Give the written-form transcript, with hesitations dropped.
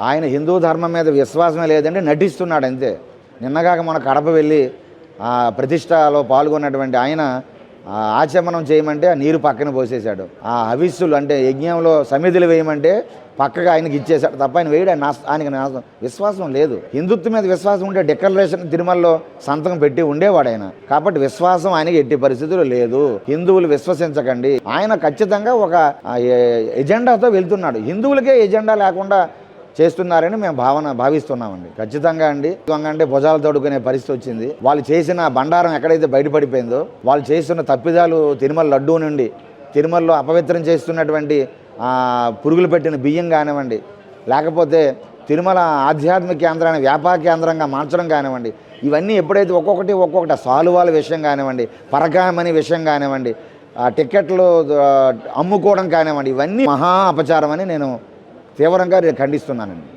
ఆయన హిందూ ధర్మం మీద విశ్వాసమే లేదంటే నటిస్తున్నాడు అంతే. నిన్నగాక మన కడప వెళ్ళి ప్రతిష్టలో పాల్గొన్నటువంటి ఆయన ఆచమనం చేయమంటే ఆ నీరు పక్కన పోసేశాడు. ఆ హవిస్సులు అంటే యజ్ఞంలో సమిధులు వేయమంటే పక్కగా ఆయనకి ఇచ్చేశాడు తప్ప ఆయన వేయడు. ఆయనకి విశ్వాసం లేదు. హిందుత్వం మీద విశ్వాసం ఉంటే డిక్లరేషన్ తిరుమలలో సంతకం పెట్టి ఉండేవాడు ఆయన. కాబట్టి విశ్వాసం ఆయనకి ఎట్టి పరిస్థితులు లేదు. హిందువులు విశ్వసించకండి. ఆయన ఖచ్చితంగా ఒక ఎజెండాతో వెళ్తున్నాడు. హిందువులకే ఎజెండా లేకుండా చేస్తున్నారని మేము భావిస్తున్నామండి. ఖచ్చితంగా అండి. అంటే భుజాలు తోడుకునే పరిస్థితి వచ్చింది. వాళ్ళు చేసిన బండారం ఎక్కడైతే బయటపడిపోయిందో, వాళ్ళు చేస్తున్న తప్పిదాలు తిరుమల లడ్డూ నుండి తిరుమలలో అపవిత్రం చేస్తున్నటువంటి పురుగులు పెట్టిన బియ్యం కానివ్వండి, లేకపోతే తిరుమల ఆధ్యాత్మిక కేంద్రాన్ని వ్యాపార కేంద్రంగా మార్చడం కానివ్వండి, ఇవన్నీ ఎప్పుడైతే ఒక్కొక్కటి సాలువాల విషయం కానివ్వండి, పరకామని విషయం కానివ్వండి, టిక్కెట్లు అమ్ముకోవడం కానివ్వండి, ఇవన్నీ మహా అపచారం అని నేను తీవ్రంగా ఖండిస్తున్నానండి.